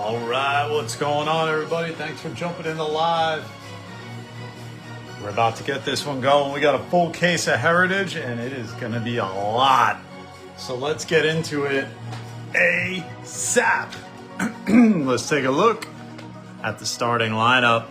All right, what's going on, everybody? Thanks for jumping in the live. We're about to get this one going. We got a full case of Heritage, and it is going to be a lot. So let's get into it ASAP. Let's take a look at the starting lineup.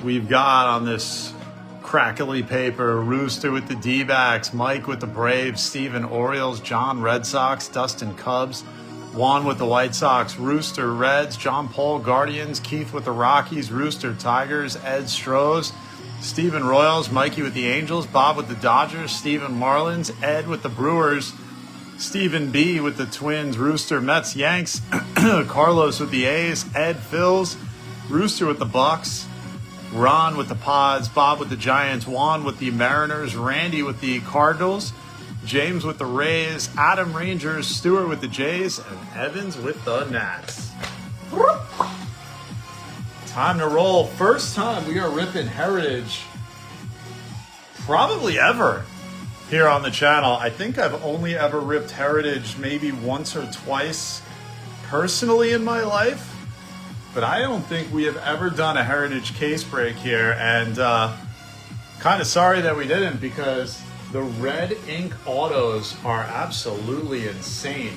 We've got on this crackly paper, Rooster with the D-backs, Mike with the Braves, Steven Orioles, John Red Sox, Dustin Cubs, Juan with the White Sox, Rooster Reds, John Paul Guardians, Keith with the Rockies, Rooster Tigers, Ed Strohs, Steven Royals, Mikey with the Angels, Bob with the Dodgers, Steven Marlins, Ed with the Brewers, Stephen B with the Twins, Rooster Mets Yanks, Carlos with the A's, Ed Phils, Rooster with the Bucks, Ron with the Pods, Bob with the Giants, Juan with the Mariners, Randy with the Cardinals, James with the Rays, Adam Rangers, Stewart with the Jays, and Evans with the Nats. Time to roll. First time we are ripping Heritage probably ever here on the channel. I think I've only ever ripped Heritage maybe once or twice personally in my life, but I don't think we have ever done a Heritage case break here, and kind of sorry that we didn't, because the red ink autos are absolutely insane.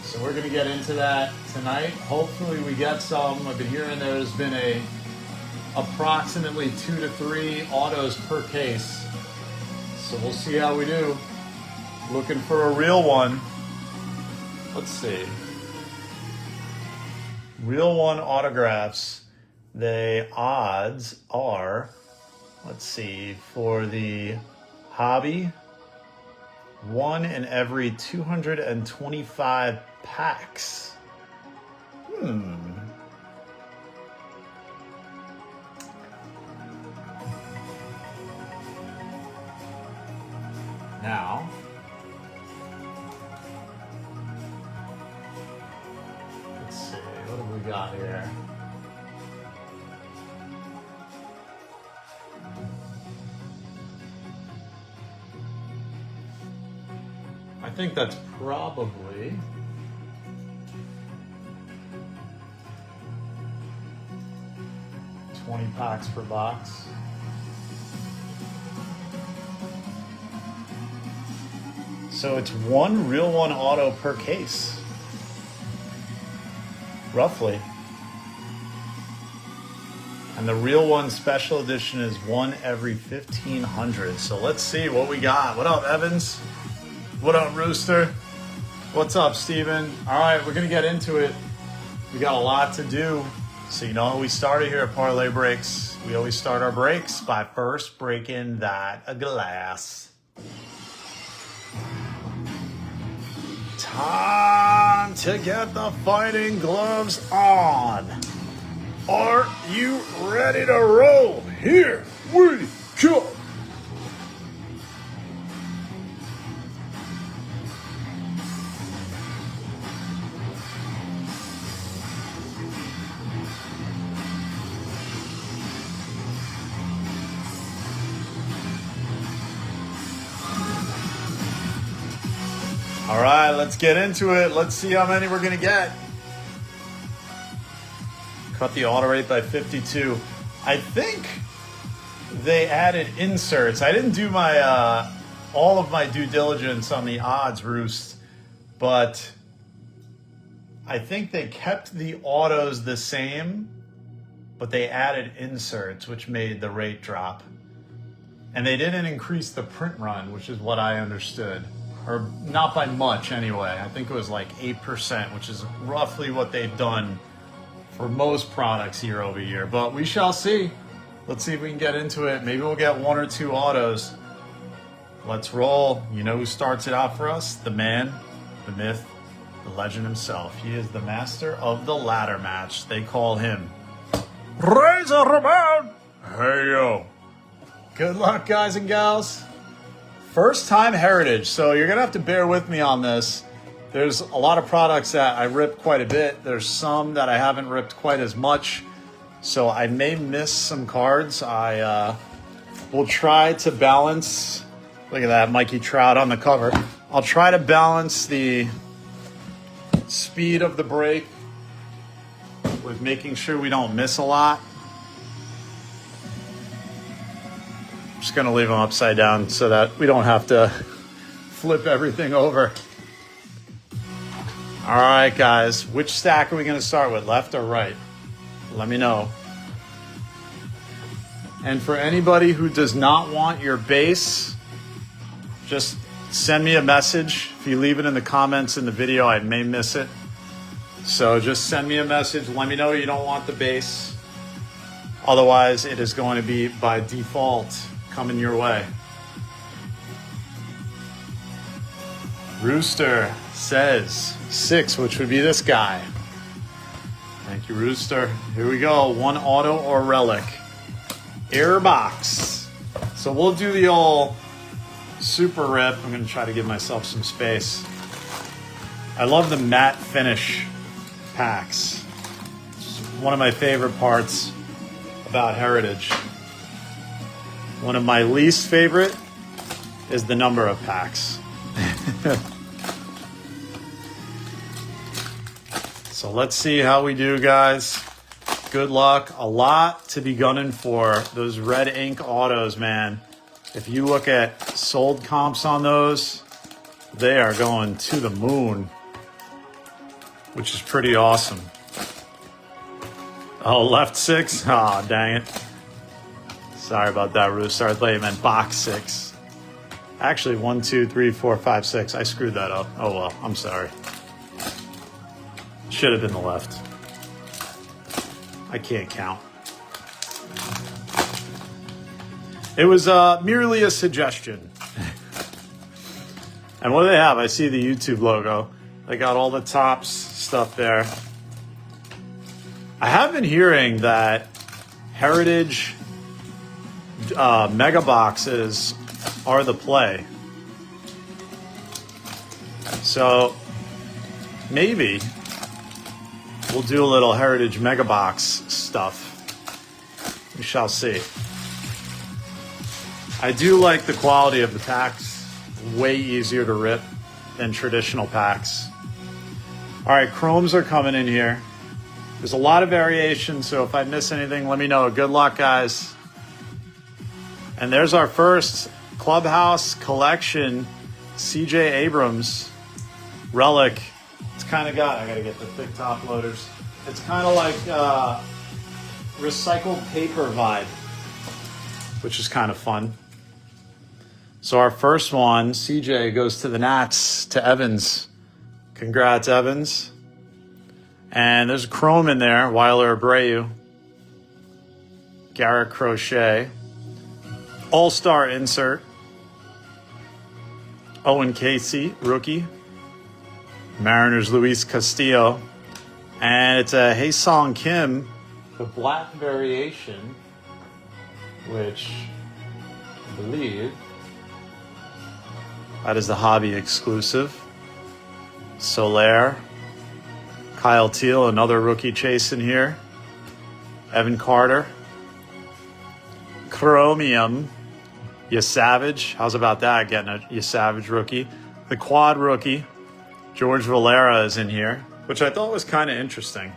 So we're going to get into that tonight. Hopefully we get some. I've been hearing there's been approximately 2 to 3 autos per case. So we'll see how we do. Looking for a real one. Let's see. Real one autographs. The odds are, let's see, for the hobby, 1 in every 225 packs. Now, let's see, what have we got here? I think that's probably $20 packs per box. So it's 1 real one auto per case, roughly. And the real one special edition is 1 every 1,500. So let's see what we got. What up, Evans? What up, Rooster? What's up, Steven? All right, we're going to get into it. We got a lot to do. So you know how we started here at Parlay Breaks. We always start our breaks by first breaking that glass. Time to get the fighting gloves on. Are you ready to roll? Here we go. All right, let's get into it. Let's see how many we're going to get. Cut the auto rate by 52. I think they added inserts. I didn't do my all of my due diligence on the odds, Roost, but I think they kept the autos the same, but they added inserts, which made the rate drop. And they didn't increase the print run, which is what I understood. Or not by much anyway. I think it was like 8%, which is roughly what they've done for most products year over year. But we shall see. Let's see if we can get into it. Maybe we'll get 1 or 2 autos. Let's roll. You know who starts it out for us? The man, the myth, the legend himself. He is the master of the ladder match. They call him Razor Ramon. Hey, yo. Good luck, guys and gals. First time Heritage, so you're going to have to bear with me on this. There's a lot of products that I rip quite a bit. There's some that I haven't ripped quite as much, so I may miss some cards. I will try to balance. Look at that, Mikey Trout on the cover. I'll try to balance the speed of the break with making sure we don't miss a lot. I'm just gonna leave them upside down so that we don't have to flip everything over. All right, guys, which stack are we gonna start with, left or right? Let me know. And for anybody who does not want your base, just send me a message. If you leave it in the comments in the video, I may miss it. So just send me a message. Let me know you don't want the base. Otherwise, it is going to be by default coming your way. Rooster says 6, which would be this guy. Thank you, Rooster. Here we go. One auto or relic. Air box. So we'll do the old super rip. I'm going to try to give myself some space. I love the matte finish packs. It's one of my favorite parts about Heritage. One of my least favorite is the number of packs. So let's see how we do, guys. Good luck. A lot to be gunning for. Those red ink autos, man. If you look at sold comps on those, they are going to the moon, which is pretty awesome. Oh, left 6? Oh, dang it. Sorry about that, Rooster. I thought you meant box 6. Actually, 1, 2, 3, 4, 5, 6. I screwed that up. Oh, well, I'm sorry. Should have been the left. I can't count. It was merely a suggestion. And what do they have? I see the YouTube logo. They got all the Topps stuff there. I have been hearing that Heritage mega boxes are the play. So maybe we'll do a little Heritage mega box stuff. We shall see. I do like the quality of the packs. Way easier to rip than traditional packs. All right, chromes are coming in here. There's a lot of variation, so if I miss anything, let me know. Good luck, guys. And there's our first Clubhouse Collection CJ Abrams relic. It's kind of got, I gotta get the thick top loaders. It's kind of like recycled paper vibe, which is kind of fun. So our first one, CJ, goes to the Nats, to Evans. Congrats, Evans. And there's a chrome in there, Weiler Abreu. Garrett Crochet. All-star insert. Owen Casey, rookie. Mariners, Luis Castillo. And it's a Hae-Sung Kim, the black variation, which I believe that is the hobby exclusive. Soler. Kyle Teal, another rookie chasing here. Evan Carter. Chromium. Savage. How's about that? Getting a Savage rookie. The quad rookie. George Valera is in here, which I thought was kind of interesting.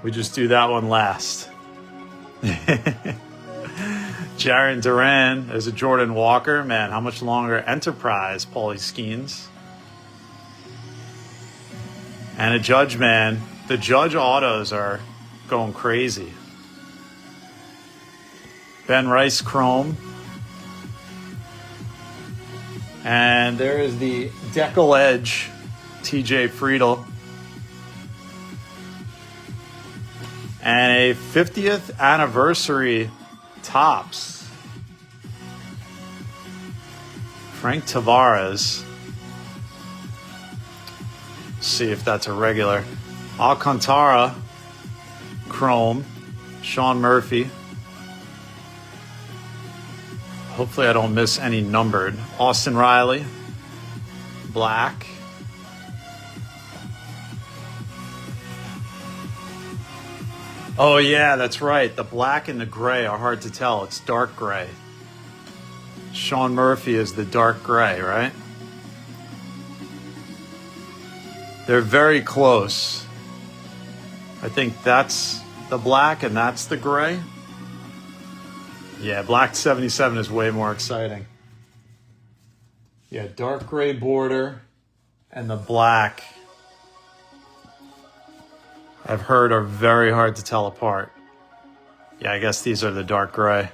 We just do that one last. Jaron Duran. There's a Jordan Walker. Man, how much longer? Enterprise, Paulie Skeens. And a Judge, man. The Judge autos are going crazy. Ben Rice Chrome. And there is the Deckle Edge, TJ Friedel. And a 50th anniversary Topps. Frank Tavares. See if that's a regular. Alcantara, Chrome, Sean Murphy. Hopefully I don't miss any numbered. Austin Riley, black. Oh yeah, that's right. The black and the gray are hard to tell. It's dark gray. Sean Murphy is the dark gray, right? They're very close. I think that's the black and that's the gray. Yeah, black 77 is way more exciting. Yeah, dark gray border and the black, I've heard, are very hard to tell apart. Yeah, I guess these are the dark gray.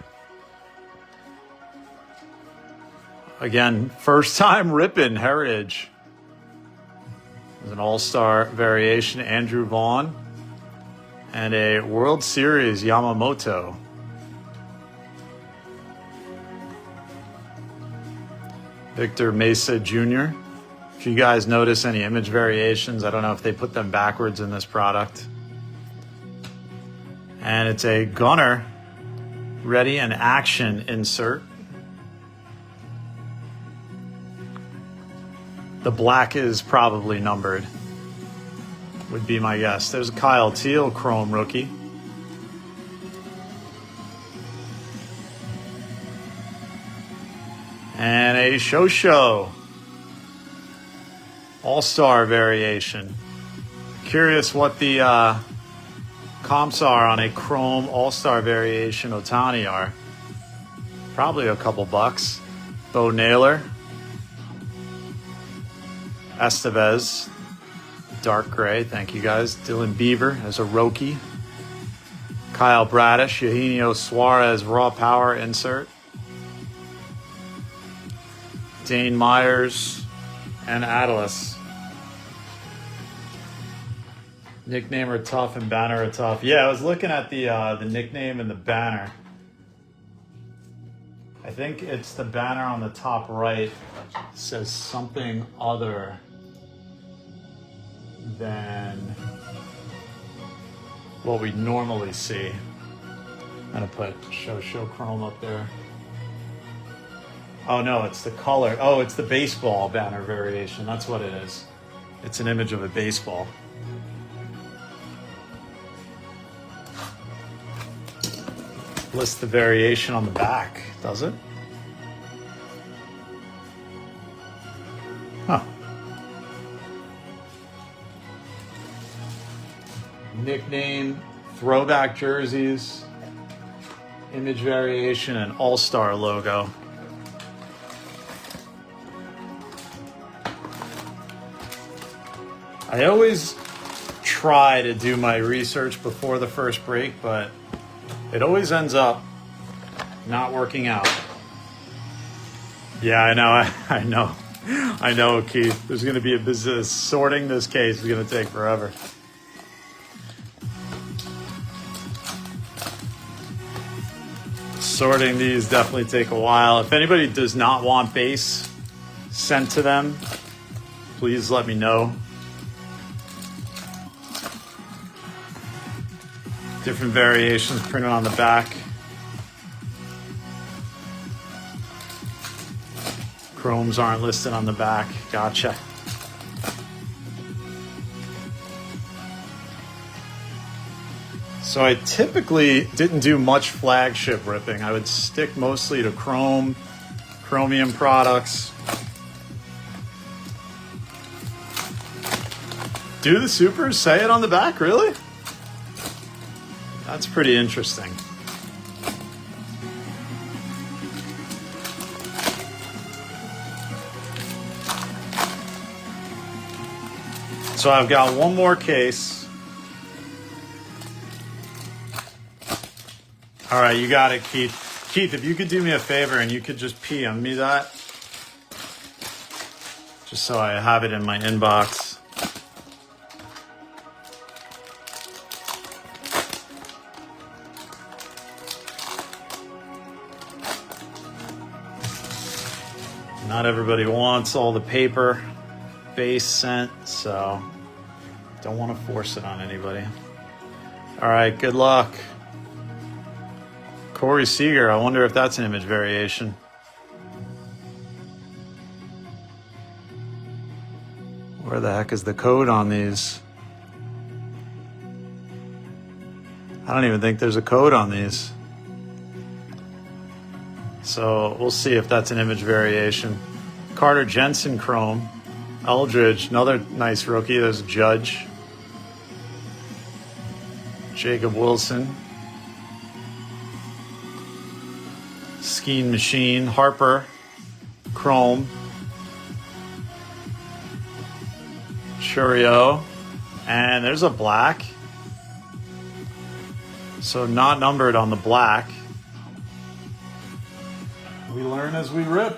Again, first time ripping Heritage. There's an all-star variation, Andrew Vaughn, and a World Series Yamamoto. Victor Mesa Jr. If you guys notice any image variations, I don't know if they put them backwards in this product. And it's a Gunner Ready and Action insert. The black is probably numbered, would be my guess. There's a Kyle Teal Chrome rookie. And a Show All-Star variation. Curious what the comps are on a Chrome All-Star variation Ohtani are. Probably a couple bucks. Bo Naylor. Estevez. Dark gray, thank you guys. Dylan Beaver as a Roki. Kyle Bradish, Eugenio Suarez Raw Power insert. Dane Myers and Atlas. Nickname are tough and banner are tough. Yeah, I was looking at the nickname and the banner. I think it's the banner on the top right. It says something other than what we normally see. I'm gonna put show Chrome up there. Oh no, it's the color. Oh, it's the baseball banner variation. That's what it is. It's an image of a baseball. Lists the variation on the back, does it? Huh. Nickname, throwback jerseys, image variation, and all-star logo. I always try to do my research before the first break, but it always ends up not working out. Yeah, I know, I know, Keith. There's going to be a business. Sorting this case is going to take forever. Sorting these definitely take a while. If anybody does not want base sent to them, please let me know. Different variations printed on the back. Chromes aren't listed on the back. Gotcha. So I typically didn't do much flagship ripping. I would stick mostly to chrome, chromium products. Do the supers say it on the back, really? That's pretty interesting. So I've got one more case. All right, you got it, Keith. Keith, if you could do me a favor and you could just PM me that, just so I have it in my inbox. Not everybody wants all the paper base sent, so don't want to force it on anybody. All right, good luck. Corey Seager, I wonder if that's an image variation. Where the heck is the code on these? I don't even think there's a code on these. So we'll see if that's an image variation. Carter Jensen Chrome. Eldridge, another nice rookie. There's Judge. Jacob Wilson. Skeen Machine. Harper. Chrome. Churio. And there's a black. So not numbered on the black. We learn as we rip.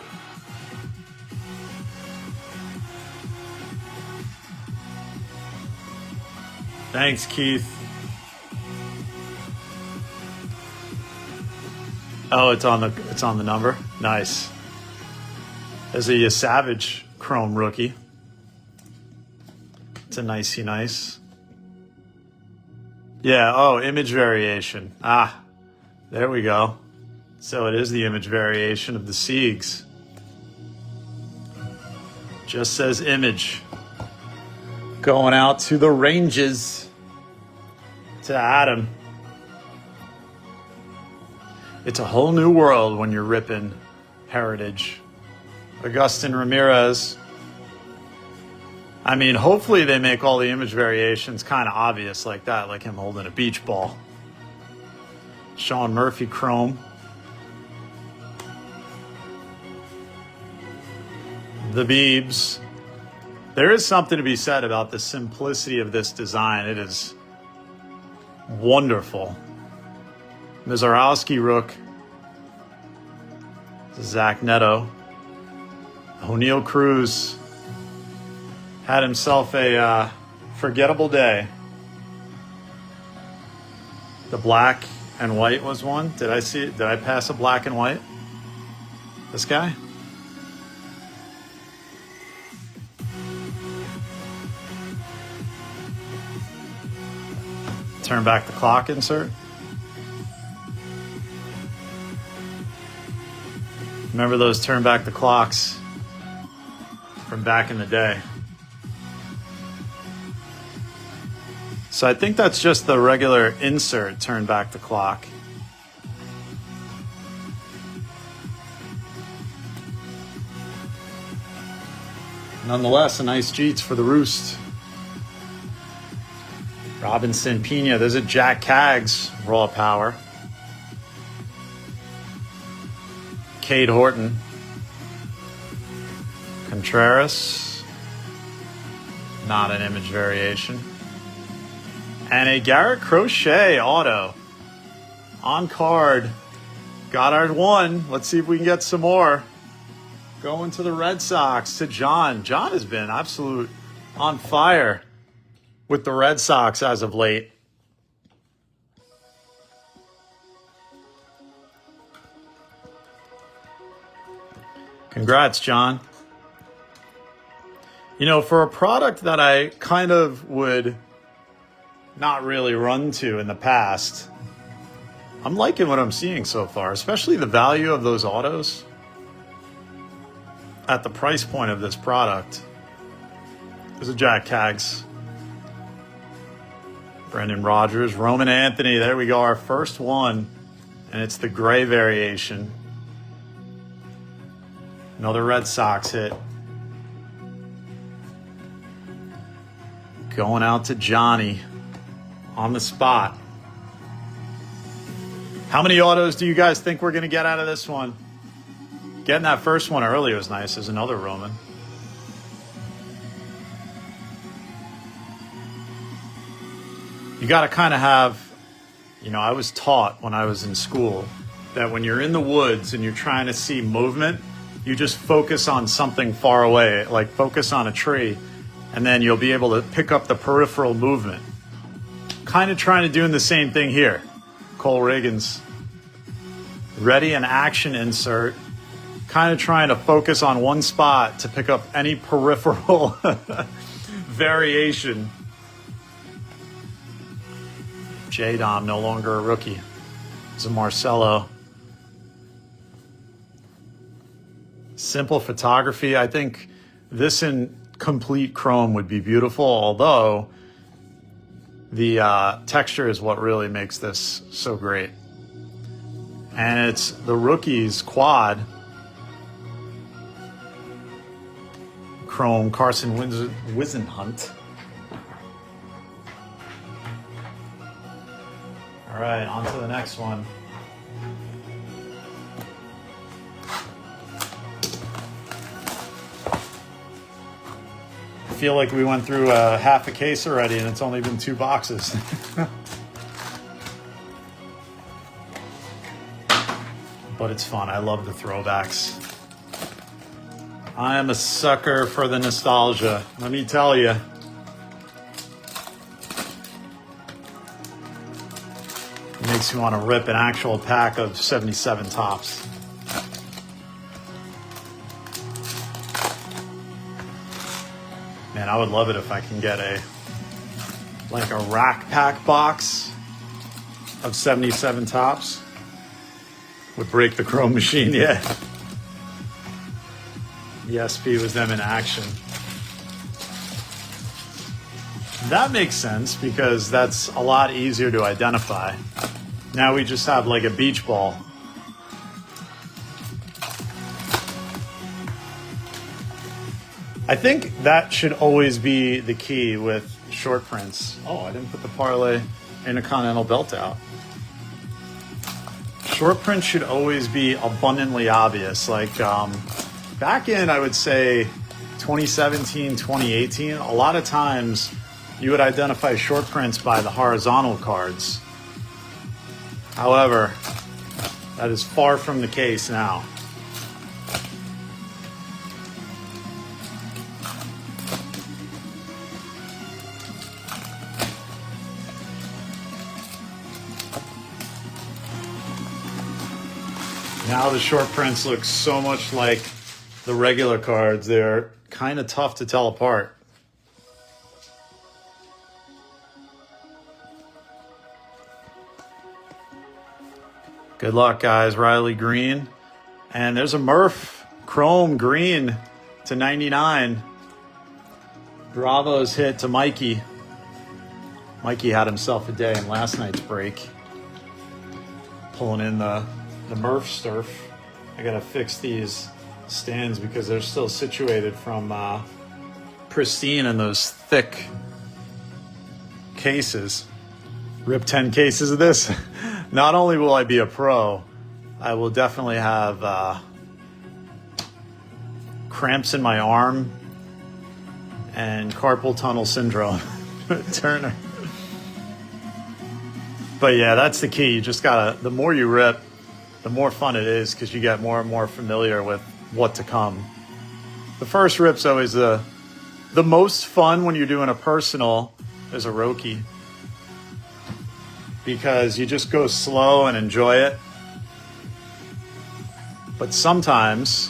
Thanks, Keith. Oh, it's on the number. Nice. There's a Savage Chrome rookie. It's a nicey nice. Yeah, oh, image variation. Ah, there we go. So it is the image variation of the Siegs. Just says image. Going out to the Ranges. To Adam. It's a whole new world when you're ripping Heritage. Agustin Ramirez. I mean, hopefully they make all the image variations kind of obvious like that, like him holding a beach ball. Sean Murphy Chrome. The Beebs. There is something to be said about the simplicity of this design. It is wonderful. Mizarowski Rook. Zach Neto. O'Neal Cruz had himself a forgettable day. The black and white was one. Did I see it? Did I pass a black and white? This guy? Turn back the clock insert. Remember those turn back the clocks from back in the day. So I think that's just the regular insert turn back the clock. Nonetheless, a nice Jeets for the Roost. Robinson Pena. There's a Jack Caggs raw power. Cade Horton. Contreras. Not an image variation. And a Garrett Crochet auto. On card. Goddard 1. Let's see if we can get some more. Going to the Red Sox, to John. John has been absolute on fire with the Red Sox as of late. Congrats, John. You know, for a product that I kind of would not really run to in the past, I'm liking what I'm seeing so far, especially the value of those autos at the price point of this product. There's a Jack Caggs. Brendan Rodgers, Roman Anthony. There we go, our first one. And it's the gray variation. Another Red Sox hit. Going out to Johnny on the spot. How many autos do you guys think we're going to get out of this one? Getting that first one early was nice. There's another Roman. You got to kind of have, you know, I was taught when I was in school that when you're in the woods and you're trying to see movement, you just focus on something far away, like focus on a tree, and then you'll be able to pick up the peripheral movement. Kind of trying to do the same thing here. Cole Riggins. Ready and action insert. Kind of trying to focus on one spot to pick up any peripheral variation. J-Dom, no longer a rookie. It's a Marcelo. Simple photography. I think this in complete chrome would be beautiful, although the texture is what really makes this so great. And it's the rookies quad. Chrome Carson Wisenhunt. right, on to the next one. I feel like we went through half a case already and it's only been 2 boxes. But it's fun. I love the throwbacks. I am a sucker for the nostalgia, let me tell you. It makes me want to rip an actual pack of 77 tops. Man, I would love it if I can get a rack pack box of 77 tops. Would break the chrome machine, yeah. The SP was them in action. That makes sense because that's a lot easier to identify. Now we just have like a beach ball. I think that should always be the key with short prints. Oh, I didn't put the parlay Intercontinental belt out. Short print should always be abundantly obvious. Like back in, I would say, 2017, 2018, a lot of times you would identify short prints by the horizontal cards. However, that is far from the case now. Now the short prints look so much like the regular cards, they're kind of tough to tell apart. Good luck, guys. Riley Green. And there's a Murph Chrome Green to 99. Bravo's hit to Mikey. Mikey had himself a day in last night's break. Pulling in the Murph Sturf. I gotta fix these stands because they're still situated from pristine in those thick cases. Rip 10 cases of this. Not only will I be a pro, I will definitely have cramps in my arm and carpal tunnel syndrome. Turner. But yeah, that's the key. You just gotta, the more you rip, the more fun it is because you get more and more familiar with what to come. The first rip's always the most fun when you're doing a personal as a Roki because you just go slow and enjoy it. But sometimes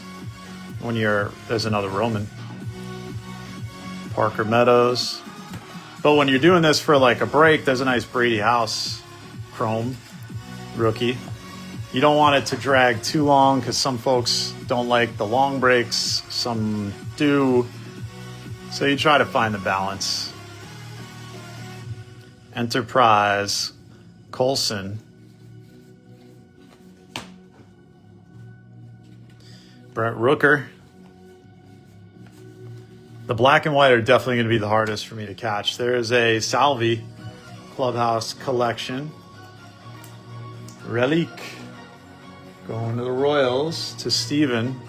when there's another Roman, Parker Meadows. But when you're doing this for like a break, there's a nice Brady House Chrome rookie. You don't want it to drag too long because some folks don't like the long breaks, some do. So you try to find the balance. Enterprise, Colson. Brett Rooker. The black and white are definitely going to be the hardest for me to catch. There is a Salvi Clubhouse Collection. Relic. Going to the Royals, to Steven.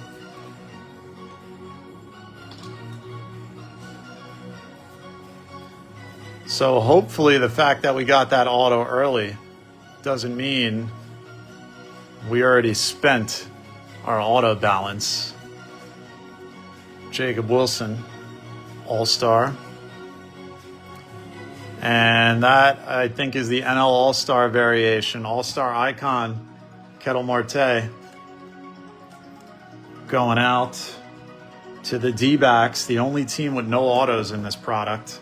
So hopefully the fact that we got that auto early doesn't mean we already spent our auto balance. Jacob Wilson, All-Star. And that, I think, is the NL All-Star variation. All-Star icon, Ketel Marte. Going out to the D-backs, the only team with no autos in this product.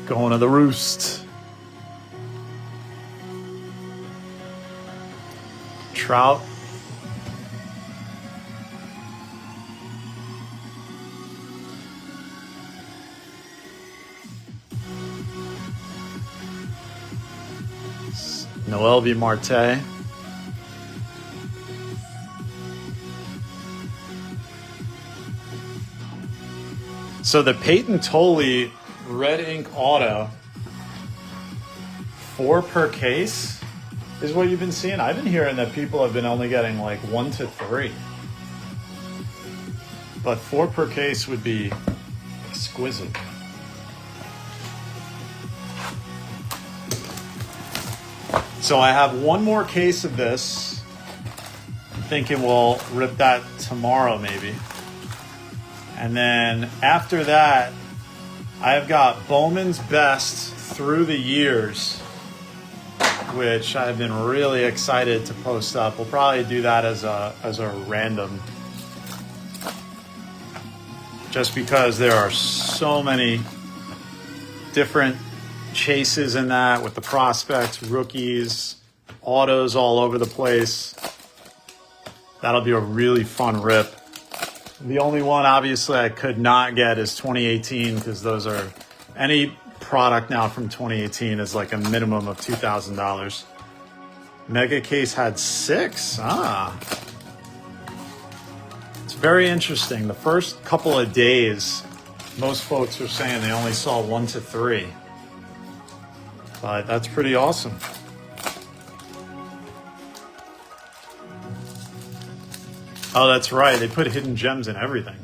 Going to the Roost. Trout. Noel V. Marte. So the Peyton Tolley red ink auto 4 per case is what you've been seeing? I've been hearing that people have been only getting like 1 to 3. But 4 per case would be exquisite. So I have one more case of this. I'm thinking we'll rip that tomorrow maybe. And then after that, I've got Bowman's Best Through the Years, which I've been really excited to post up. We'll probably do that as a random, just because there are so many different chases in that with the prospects, rookies, autos all over the place. That'll be a really fun rip. The only one obviously I could not get is 2018, because those are, any product now from 2018 is like a minimum of $2,000. Mega case had 6. It's very interesting. The first couple of days, most folks are saying they only saw 1 to 3. But that's pretty awesome. Oh, that's right. They put hidden gems in everything.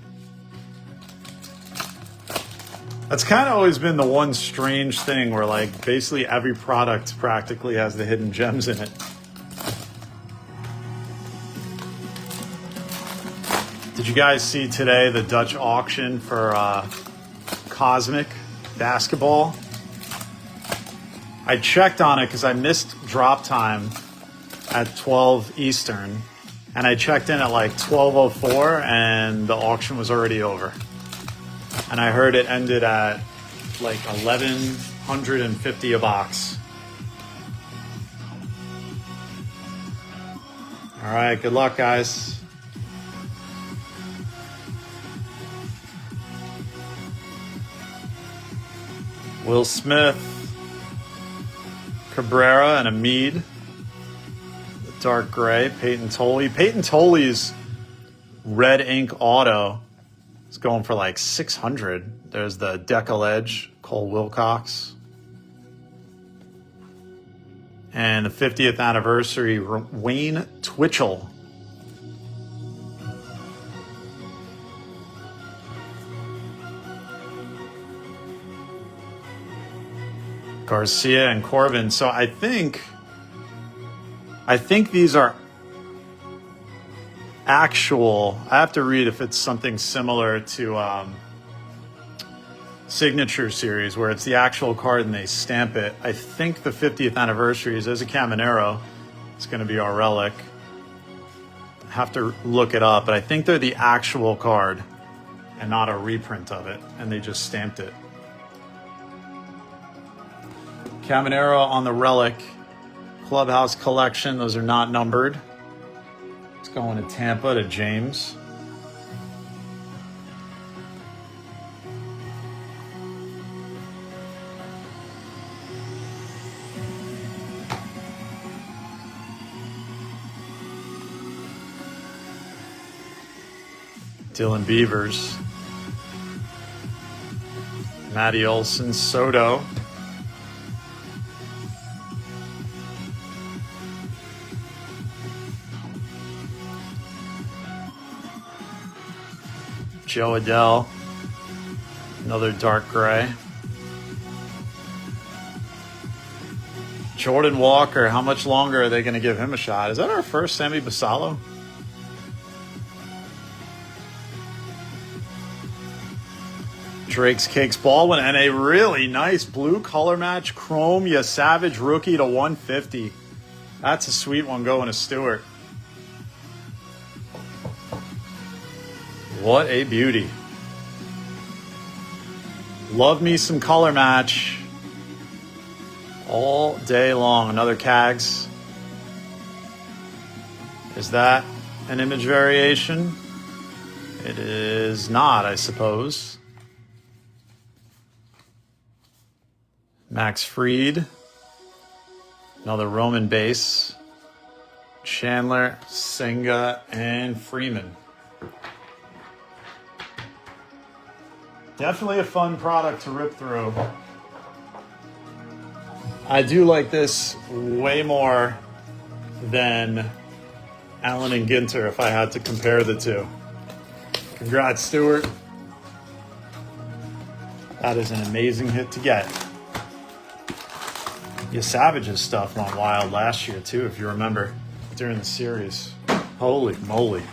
That's kind of always been the one strange thing where like basically every product practically has the hidden gems in it. Did you guys see today the Dutch auction for Cosmic basketball? I checked on it because I missed drop time at 12 Eastern, and I checked in at like 12:04 and the auction was already over. And I heard it ended at like $1,150 a box. All right, good luck, guys. Will Smith, Cabrera, and Embiid. The dark gray, Peyton Tolley. Peyton Tolley's red ink auto is going for like $600. There's the Decal Edge, Cole Wilcox. And the 50th anniversary, Wayne Twitchell. Garcia and Corbin. So I think these are actual. I have to read if it's something similar to Signature Series, where it's the actual card and they stamp it. I think the 50th anniversary is a Caminero. It's going to be our relic. I have to look it up, but I think they're the actual card and not a reprint of it, and they just stamped it. Caminero on the relic. Clubhouse collection. Those are not numbered. It's going to Tampa to James. Dylan Beavers. Matty Olson, Soto. Joe Adele, another dark gray. Jordan Walker, how much longer are they going to give him a shot? Is that our first Sammy Basallo? Drake's Cakes Baldwin, and a really nice blue color match Chrome Ya Savage rookie to 150. That's a sweet one going to Stewart. What a beauty. Love me some color match all day long. Another Cags. Is that an image variation? It is not, I suppose. Max Fried. Another Roman base. Chandler, Senga, and Freeman. Definitely a fun product to rip through. I do like this way more than Allen and Ginter if I had to compare the two. Congrats, Stewart. That is an amazing hit to get. Yeah, Savage's stuff went wild last year too, if you remember, during the series. Holy moly.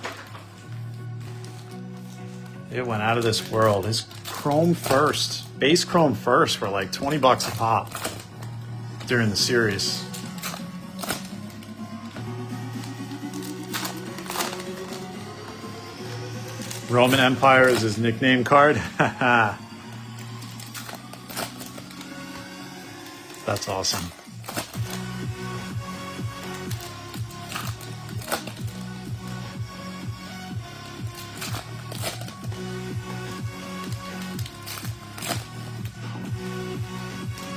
It went out of this world. His chrome first, base chrome first were like $20 a pop during the series. Roman Empire is his nickname card. That's awesome.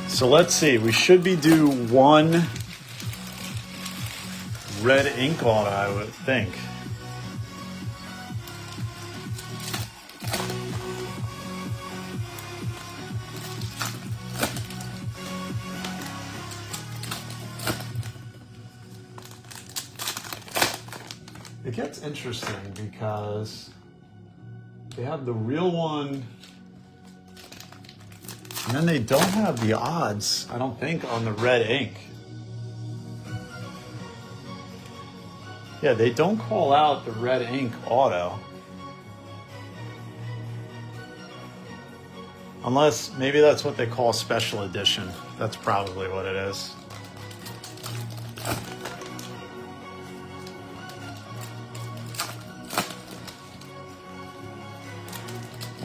So let's see. We should be due one red ink auto, I would think. It gets interesting because they have the real one, and then they don't have the odds, I don't think, on the red ink. Yeah, they don't call out the red ink auto. Unless, maybe that's what they call special edition. That's probably what it is.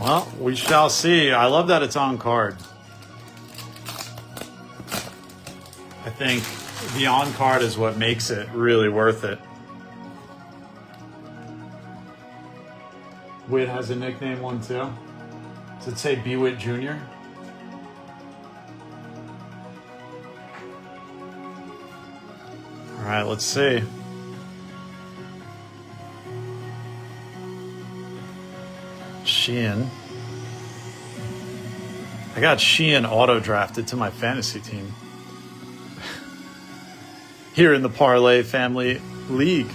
Well, we shall see. I love that it's on card. I think the on card is what makes it really worth it. Witt has a nickname one too. Does it say B. Witt Jr.? All right, let's see. Sheehan. I got Sheehan auto drafted to my fantasy team here in the Parlay Family League.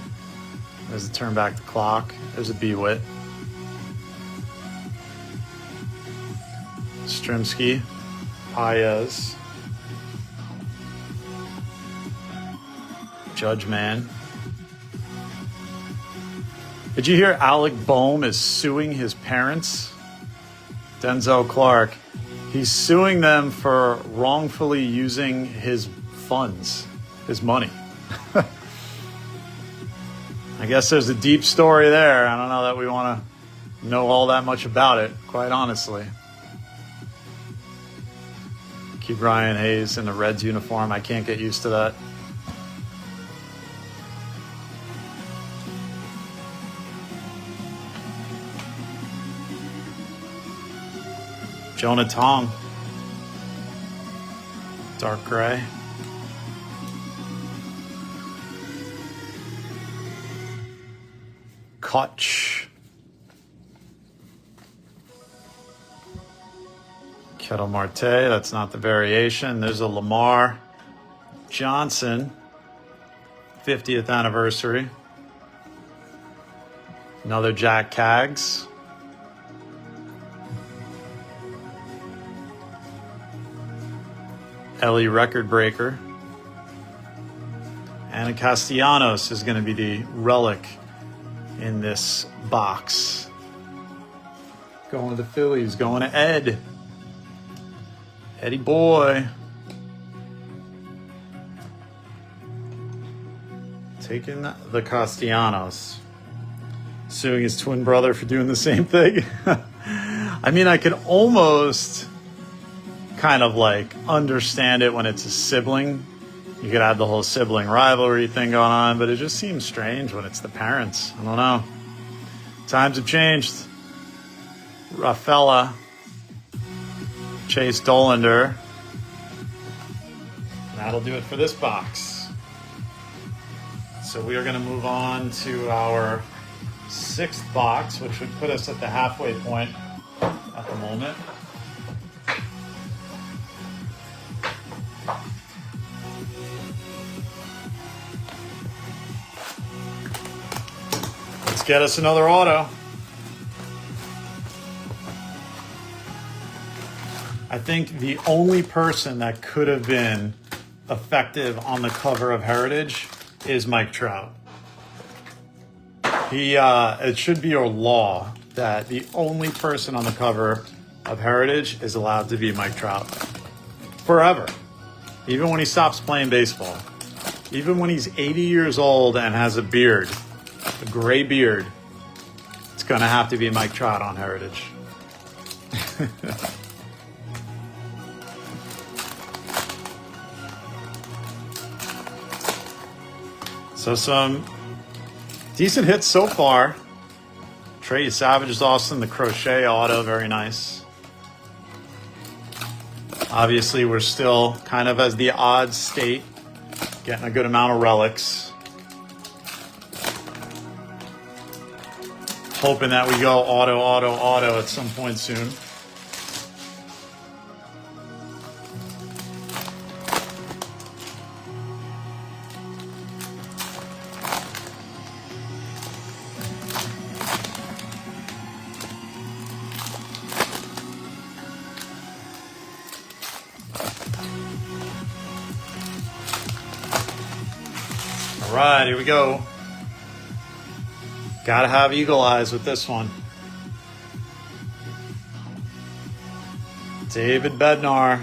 There's a turn back the clock. There's a B-Wit. Strimsky, Paez, Judge Man. Did you hear Alec Boehm is suing his parents? Denzel Clark. He's suing them for wrongfully using his funds, his money. I guess there's a deep story there. I don't know that we want to know all that much about it, quite honestly. Keep Ryan Hayes in the Reds uniform. I can't get used to that. Jonah Tong. Dark gray. Koch. Kettle Marte, that's not the variation. There's a Lamar Johnson, 50th anniversary. Another Jack Kaggs. Ellie Record Breaker. Anna Castellanos is going to be the relic in this box. Going to the Phillies, going to Ed. Eddie boy. Taking the Castellanos. Suing his twin brother for doing the same thing. I mean, I could almost kind of like understand it when it's a sibling. You could have the whole sibling rivalry thing going on, but it just seems strange when it's the parents. I don't know. Times have changed. Rafaela. Chase Dollander. That'll do it for this box. So we are going to move on to our 6th box, which would put us at the halfway point at the moment. Let's get us another auto. I think the only person that could have been effective on the cover of Heritage is Mike Trout. It should be a law that the only person on the cover of Heritage is allowed to be Mike Trout. Forever. Even when he stops playing baseball. Even when he's 80 years old and has a beard, a gray beard, it's going to have to be Mike Trout on Heritage. So some decent hits so far. Trey Savage Dawson, the crochet auto, very nice. Obviously, we're still kind of as the odd state, getting a good amount of relics. Hoping that we go auto at some point soon. All right, here we go. Gotta have eagle eyes with this one. David Bednar.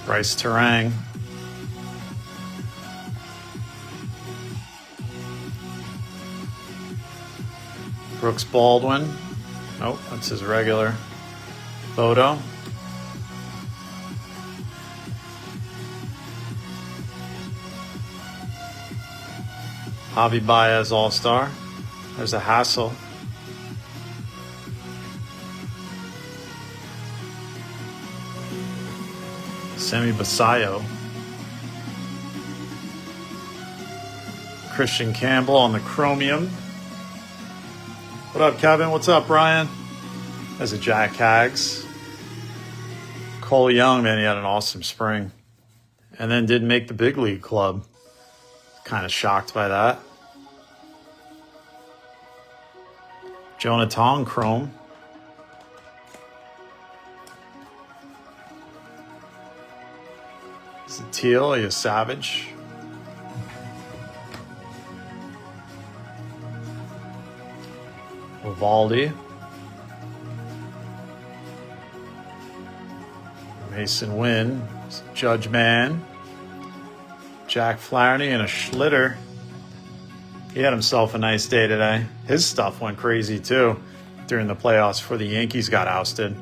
Bryce Terang. Brooks Baldwin. Nope, that's his regular photo. Javi Baez All-Star. There's a Hassel. Semi Basayo. Christian Campbell on the chromium. What up, Kevin? What's up, Brian? There's a Jack Haggs. Cole Young, man, he had an awesome spring. And then didn't make the big league club. Kind of shocked by that. Jonah Tong chrome. Is it teal? Are you Savage? Vivaldi. Mason Wynn. Judge Man. Jack Flaherty and a Schlitter. He had himself a nice day today. His stuff went crazy too during the playoffs before the Yankees got ousted.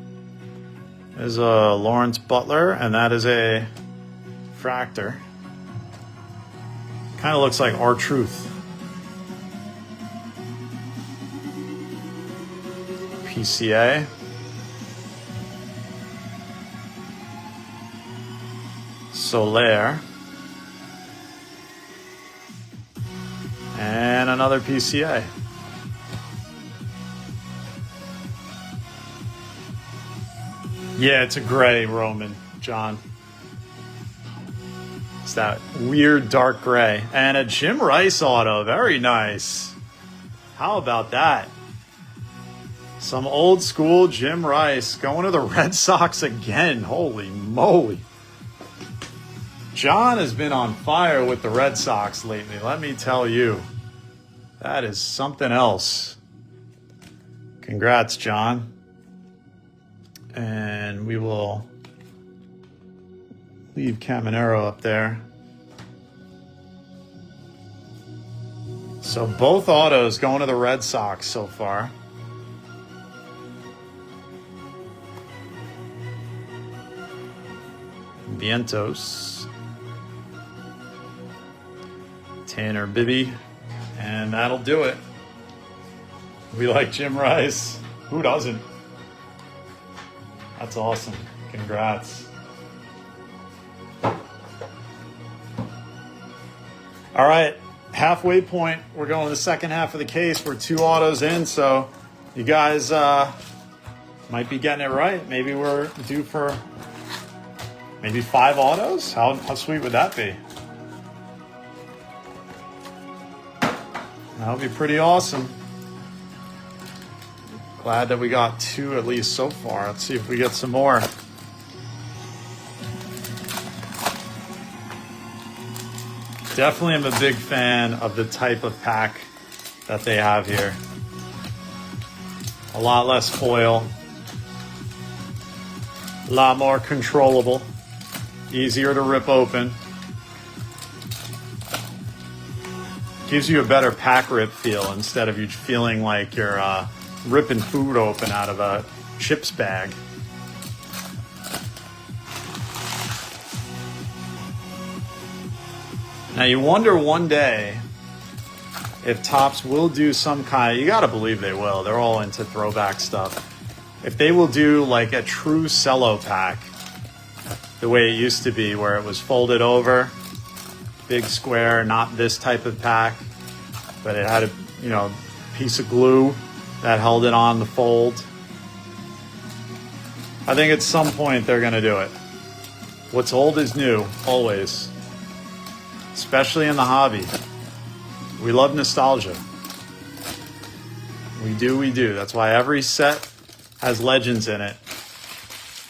There's a Lawrence Butler, and that is a Fractor. Kind of looks like R-Truth. PCA. Soler. And another PCA. Yeah, it's a gray, Roman, John. It's that weird dark gray. And a Jim Rice auto. Very nice. How about that? Some old school Jim Rice going to the Red Sox again. Holy moly. John has been on fire with the Red Sox lately, let me tell you. That is something else. Congrats, John. And we will leave Caminero up there. So both autos going to the Red Sox so far. Vientos. Tanner Bibby. And that'll do it. We like Jim Rice. Who doesn't? That's awesome. Congrats. All right. Halfway point. We're going to the second half of the case. We're 2 autos in. So you guys might be getting it right. Maybe we're due for maybe 5 autos. How sweet would that be? That would be pretty awesome. Glad that we got 2 at least so far. Let's see if we get some more. Definitely am a big fan of the type of pack that they have here. A lot less foil. A lot more controllable. Easier to rip open. Gives you a better pack rip feel instead of you feeling like you're ripping food open out of a chips bag. Now you wonder one day if Topps will do some kind, you gotta believe they will, they're all into throwback stuff. If they will do like a true cello pack, the way it used to be where it was folded over, big square, not this type of pack, but it had a piece of glue that held it on the fold. I think at some point they're gonna do it. What's old is new, always. Especially in the hobby. We love nostalgia. We do. That's why every set has legends in it.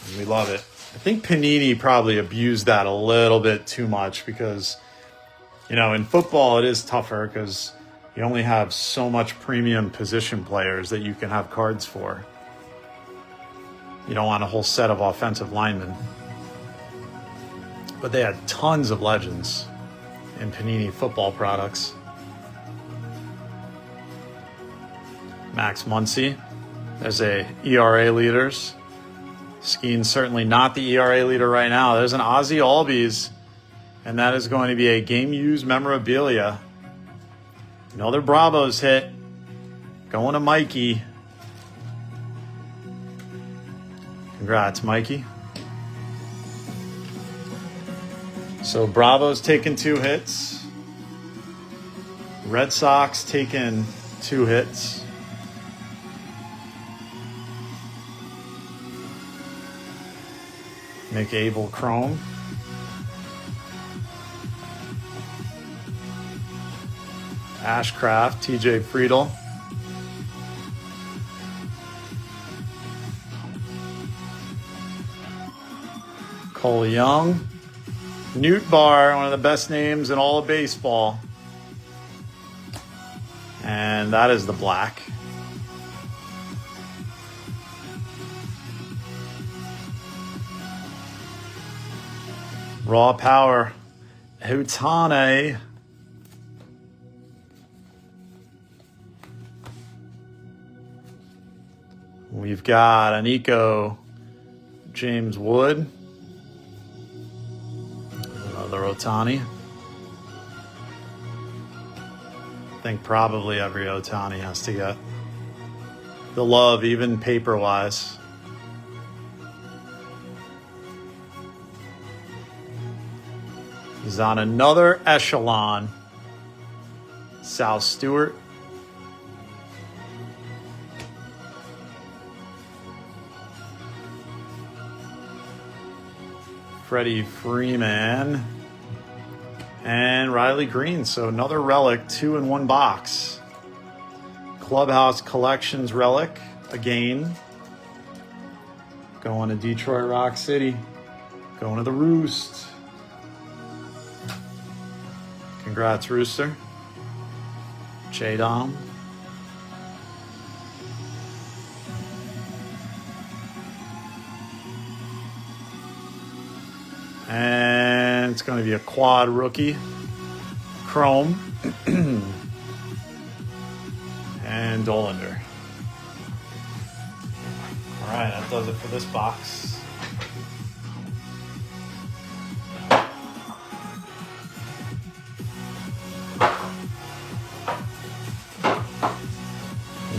And we love it. I think Panini probably abused that a little bit too much because, in football it is tougher because you only have so much premium position players that you can have cards for. You don't want a whole set of offensive linemen. But they had tons of legends in Panini football products. Max Muncy, there's a ERA leaders. Skeen's certainly not the ERA leader right now. There's an Ozzie Albies, and that is going to be a game-used memorabilia. Another Bravos hit. Going to Mikey. Congrats, Mikey. So Bravo's taking 2 hits. Red Sox taking 2 hits. McAble Chrome. Ashcraft, TJ Friedel. Cole Young. Newt Barr, one of the best names in all of baseball. And that is the black. Raw Power, Hutane. We've got Aniko James Wood. Another Otani. I think probably every Otani has to get the love, even paper-wise. He's on another echelon. Sal Stewart. Freddie Freeman. And Riley Green. So another relic, 2 in 1 box. Clubhouse Collections relic. Again. Going to Detroit Rock City. Going to the Roost. Congrats, Rooster. J-Dom. And it's going to be a quad rookie. Chrome. And Dolander. All right, that does it for this box.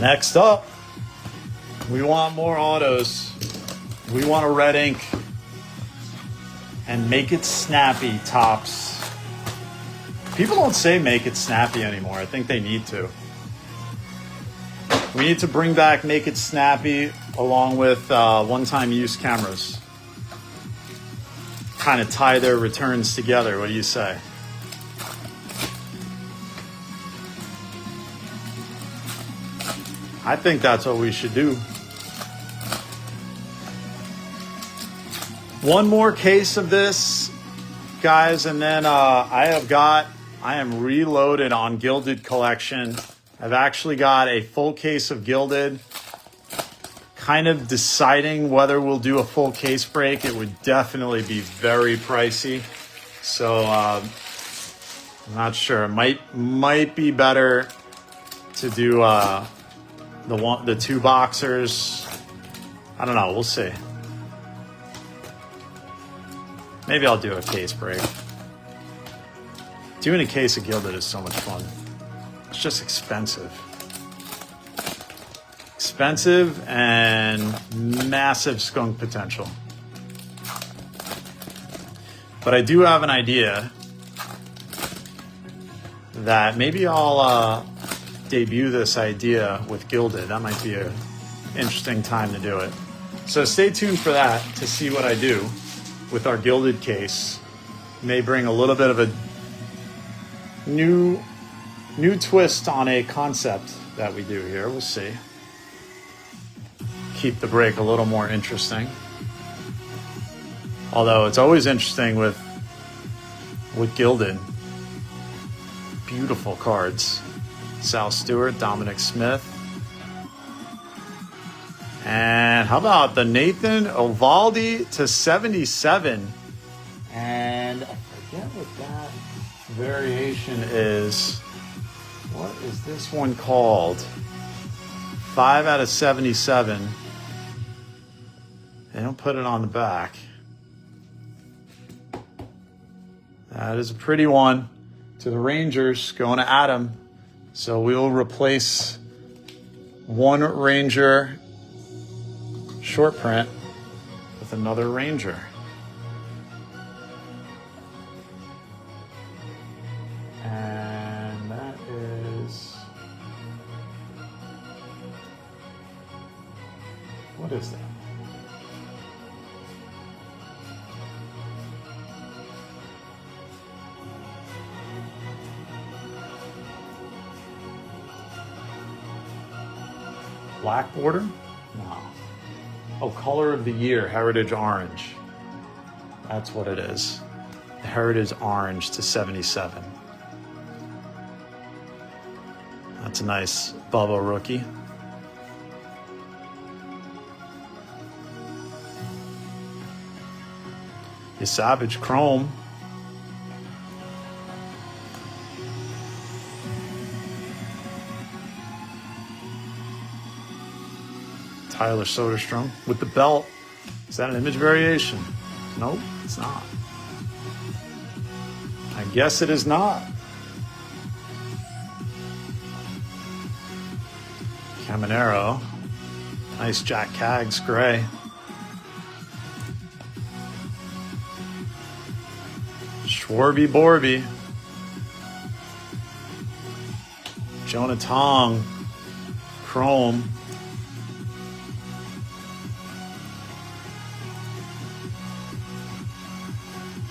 Next up, we want more autos. We want a red ink. And make it snappy, Topps. People don't say make it snappy anymore. I think they need to. We need to bring back make it snappy along with one-time use cameras. Kind of tie their returns together. What do you say? I think that's what we should do. One more case of this, guys, and then I am reloaded on Gilded collection. I've actually got a full case of Gilded. Kind of deciding whether we'll do a full case break. It would definitely be very pricey. So I'm not sure. It might be better to do the two boxers. I don't know. We'll see. Maybe I'll do a case break. Doing a case of Gilded is so much fun. It's just expensive. Expensive and massive skunk potential. But I do have an idea that maybe I'll debut this idea with Gilded. That might be an interesting time to do it. So stay tuned for that to see what I do with our Gilded case. May bring a little bit of a new twist on a concept that we do here. We'll see. Keep the break a little more interesting. Although it's always interesting with Gilded. Beautiful cards. Sal Stewart, Dominic Smith. And how about the Nathan Eovaldi /77? And I forget what that variation is. What is this one called? 5/77. They don't put it on the back. That is a pretty one. To the Rangers, going to Adam. So we'll replace one Ranger short print with another Ranger. And that is... What is that? Black border? No. Oh, color of the year, Heritage Orange. That's what it is. Heritage Orange /77. That's a nice Bubba rookie. Your Savage Chrome. Tyler Soderstrom with the belt. Is that an image variation? Nope, it's not. I guess it is not. Caminero. Nice Jack Kaggs gray. Schwarby Borby. Jonah Tong. Chrome.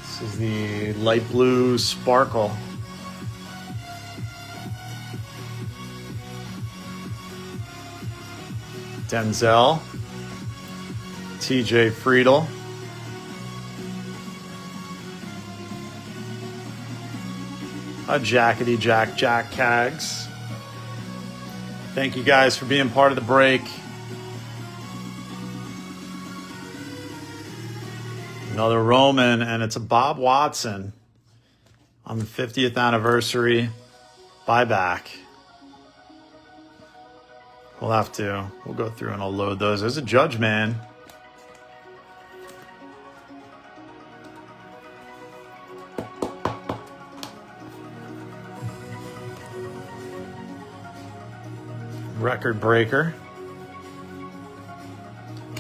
This is the light blue sparkle. Denzel. TJ Friedel. A Jackety Jack Kaggs. Thank you guys for being part of the break. Another Roman, and it's a Bob Watson on the 50th anniversary buyback. We'll go through and I'll load those. There's a Judge Man. Record breaker.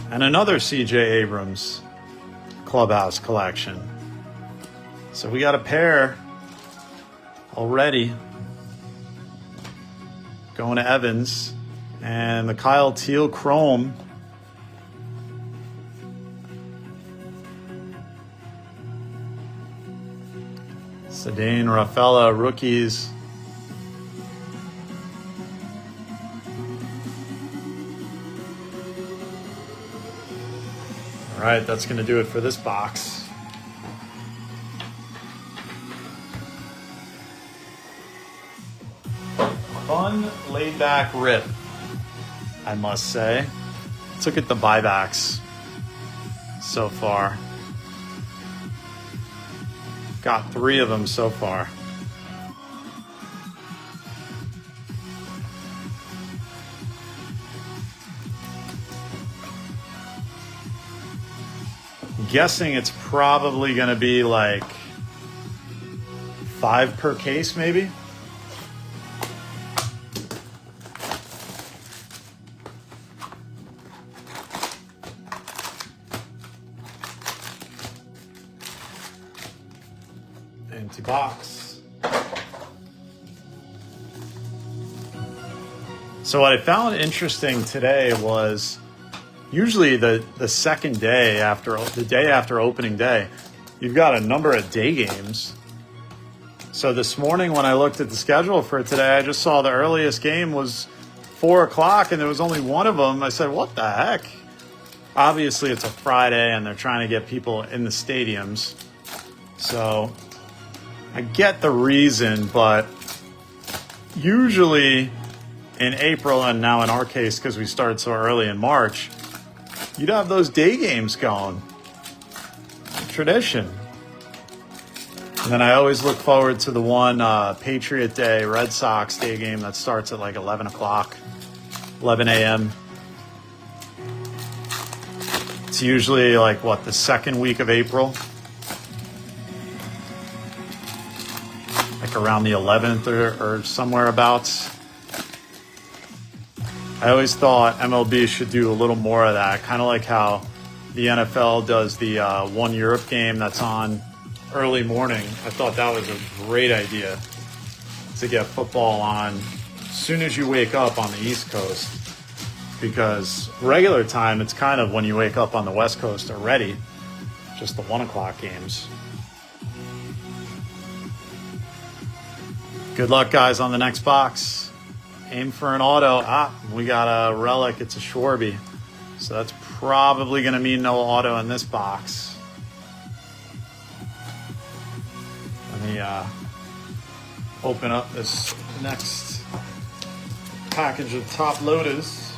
And another C.J. Abrams Clubhouse collection. So we got a pair already going to Evans. And the Kyle Teal Chrome. Sedane Rafaela rookies. right, that's going to do it for this box. Fun, laid-back rip, I must say. Let's look at the buybacks so far. Got 3 of them so far. I'm guessing it's probably going to be like 5 per case, maybe. Empty box. So what I found interesting today was usually the second day after the day after opening day, you've got a number of day games. So this morning when I looked at the schedule for today, I just saw the earliest game was 4 o'clock and there was only one of them. I said, what the heck? Obviously it's a Friday and they're trying to get people in the stadiums. So I get the reason, but usually in April, and now in our case, because we started so early in March, you'd have those day games going. Tradition. And then I always look forward to the one Patriot Day, Red Sox day game that starts at like 11 o'clock, 11 a.m. It's usually like, what, the second week of April? Like around the 11th or somewhere abouts. I always thought MLB should do a little more of that, kind of like how the NFL does the one Europe game that's on early morning. I thought that was a great idea to get football on as soon as you wake up on the East Coast, because regular time, it's kind of when you wake up on the West Coast already, just the 1 o'clock games. Good luck, guys, on the next box. Aim for an auto. We got a relic. It's a Schwarby. So that's probably going to mean no auto in this box. Let me open up this next package of top loaders.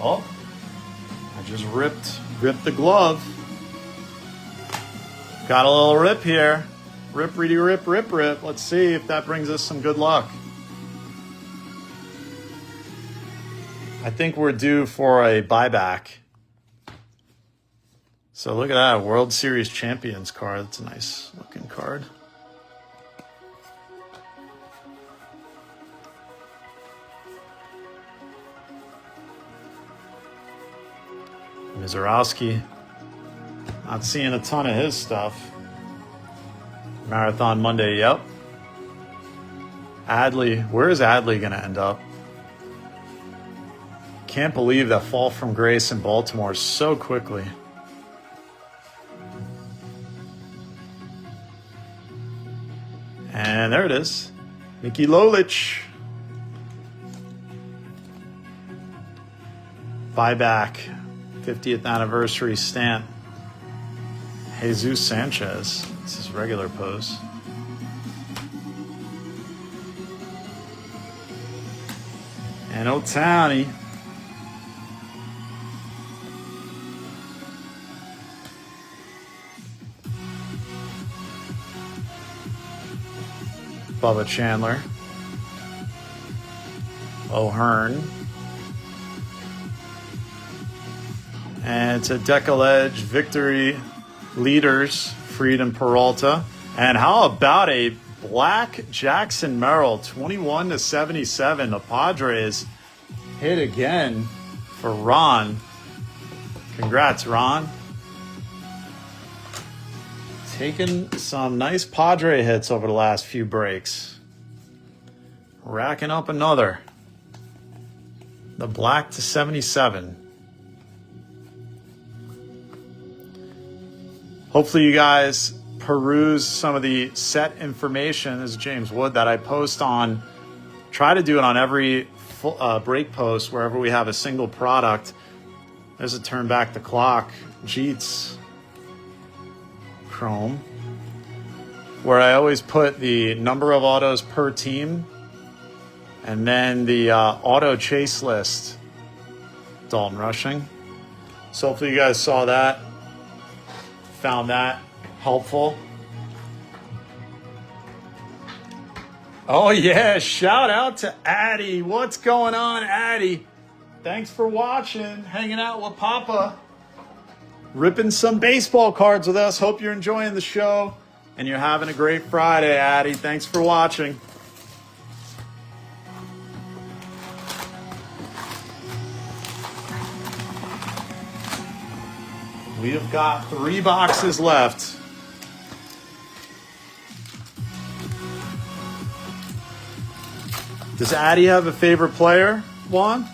Oh, I just ripped the glove. Got a little rip here. Rip, ready, rip, rip, rip. Let's see if that brings us some good luck. I think we're due for a buyback. So look at that, World Series Champions card. That's a nice looking card. Mizorowski. Not seeing a ton of his stuff. Marathon Monday, yep. Adley, where is Adley going to end up? Can't believe that fall from grace in Baltimore so quickly. And there it is. Mickey Lolich. Buyback. 50th anniversary stamp. Jesus Sanchez. It's his regular pose. And Ohtani. Bubba Chandler. O'Hearn. And it's a Decollege Victory Leaders, Freedom Peralta. And how about a black Jackson Merrill, 21/77. The Padres hit again for Ron. Congrats, Ron. Taking some nice Padre hits over the last few breaks. Racking up another. The black to 77. Hopefully you guys peruse some of the set information. This is James Wood that I post on. Try to do it on every break post wherever we have a single product. There's a turn back the clock. Jeets. Chrome. Where I always put the number of autos per team and then the auto chase list. Dalton rushing. So hopefully you guys saw that. Found that helpful. Oh yeah, shout out to Addie. What's going on, Addie? Thanks for watching, hanging out with Papa, ripping some baseball cards with us. Hope you're enjoying the show and you're having a great Friday, Addie. Thanks for watching. We have got 3 boxes left. Does Addie have a favorite player, Juan?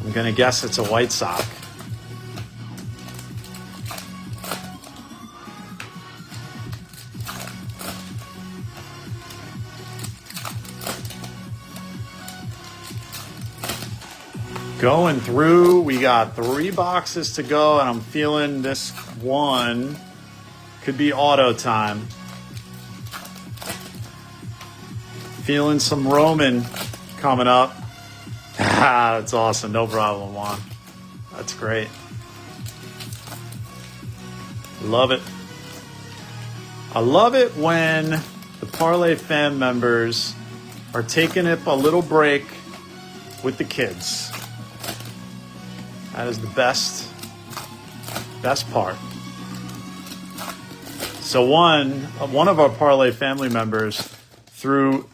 I'm going to guess it's a White Sox. Going through, we got 3 boxes to go, and I'm feeling this one could be auto time. Feeling some Roman coming up. That's awesome. No problem, Juan. That's great. Love it. I love it when the Parlay Fam members are taking up a little break with the kids. That is the best part. So one of our Parlay family members, through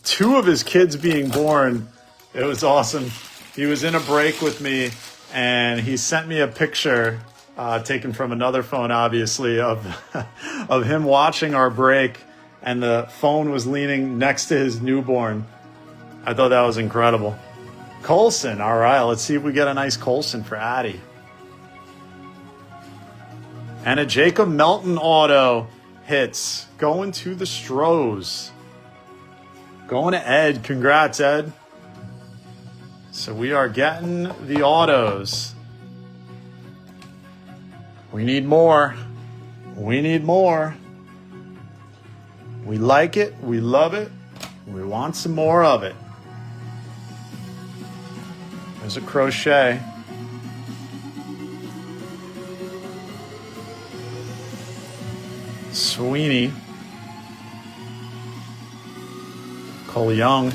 2 of his kids being born, it was awesome. He was in a break with me, and he sent me a picture taken from another phone, obviously, of him watching our break, and the phone was leaning next to his newborn. I thought that was incredible. Colson, all right, let's see if we get a nice Colson for Addie. And a Jacob Melton auto hits, going to the Stros. Going to Ed, congrats, Ed. So we are getting the autos. We need more. We need more. We like it, we love it, we want some more of it. There's a Crochet. Sweeney. Cole Young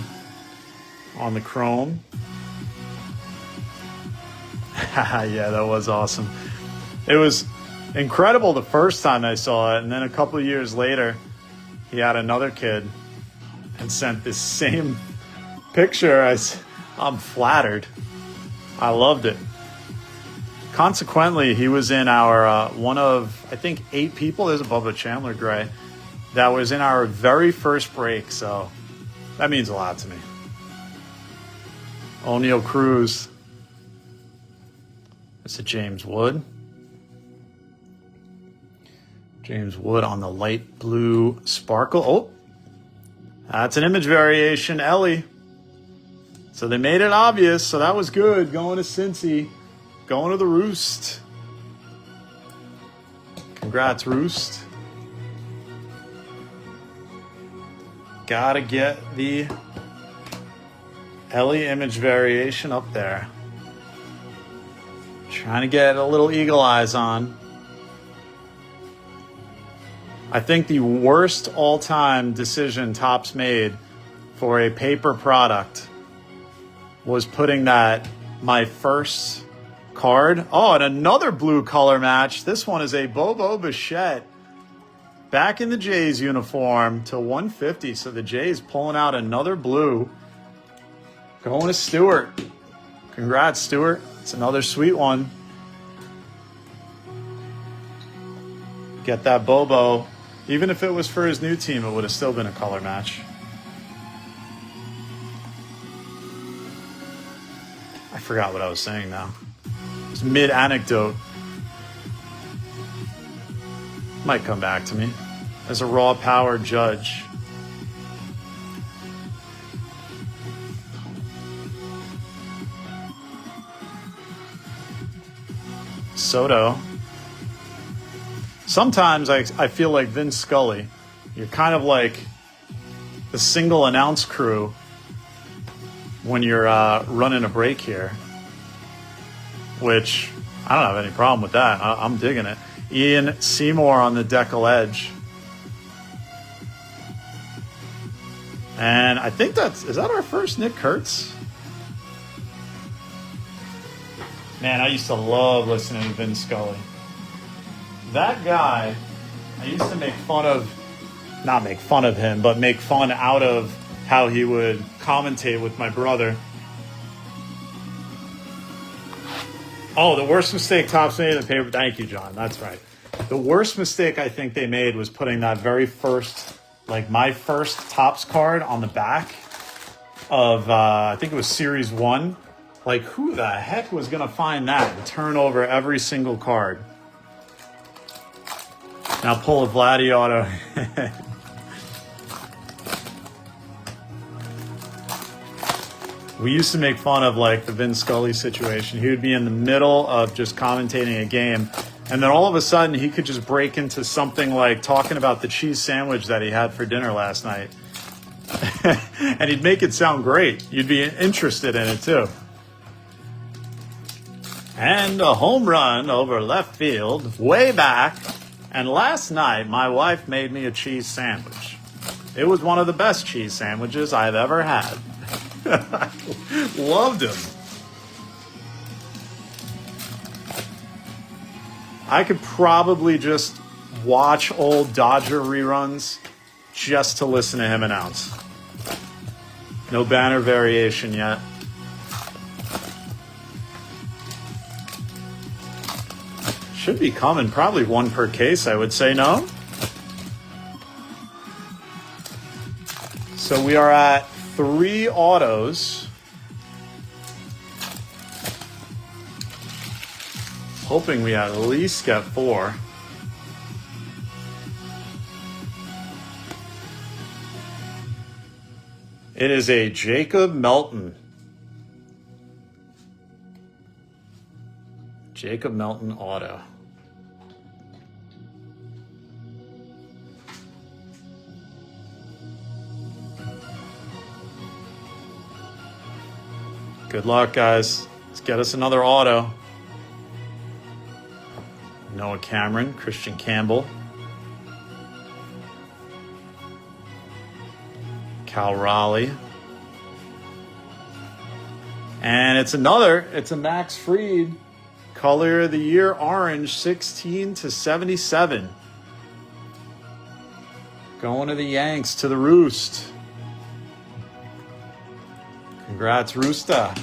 on the chrome. Yeah, that was awesome. It was incredible the first time I saw it, and then a couple of years later, he had another kid and sent this same picture. I'm flattered. I loved it. Consequently, he was in our one of, I think, 8 people. There's a Bubba Chandler Gray that was in our very first break. So that means a lot to me. O'Neal Cruz. It's a James Wood. James Wood on the light blue sparkle. Oh, that's an image variation, Ellie. So they made it obvious, so that was good. Going to Cincy. Going to the Roost. Congrats, Roost. Gotta get the Ellie image variation up there. Trying to get a little eagle eyes on. I think the worst all-time decision Topps made for a paper product was putting that my first card. Oh, and another blue color match. This one is a Bobo Bichette back in the Jays uniform to 150. So the Jays pulling out another blue. Going to Stewart. Congrats, Stewart. It's another sweet one. Get that Bobo. Even if it was for his new team, it would have still been a color match. I forgot what I was saying now. It's mid-anecdote. Might come back to me. As a raw power judge. Soto. Sometimes I feel like Vince Scully. You're kind of like the single announce crew when you're running a break here, which I don't have any problem with that. I'm digging it. Ian Seymour on the decal edge. And I think is that our first Nick Kurtz? Man, I used to love listening to Vince Scully. That guy, I used to make fun of, not make fun of him, but make fun out of how he would commentate with my brother. Oh, the worst mistake Topps made in the paper. Thank you, John. That's right. The worst mistake I think they made was putting that very first, like my first Topps card on the back of, I think it was Series 1. Like, who the heck was going to find that and turn over every single card? Now pull a Vladdy auto. We used to make fun of like the Vin Scully situation. He would be in the middle of just commentating a game, and then all of a sudden he could just break into something like talking about the cheese sandwich that he had for dinner last night. And he'd make it sound great. You'd be interested in it too. And a home run over left field, way back. And last night, my wife made me a cheese sandwich. It was one of the best cheese sandwiches I've ever had. Loved him. I could probably just watch old Dodger reruns just to listen to him announce. No banner variation yet. Should be coming, probably one per case, I would say. No? So we are at 3 autos. Hoping we at least get 4. It is a Jacob Melton. Jacob Melton auto. Good luck, guys. Let's get us another auto. Noah Cameron, Christian Campbell, Cal Raleigh. And it's a Max Fried Color of the Year Orange, 16/77. Going to the Yanks, to the Roost. Congrats, Roosta.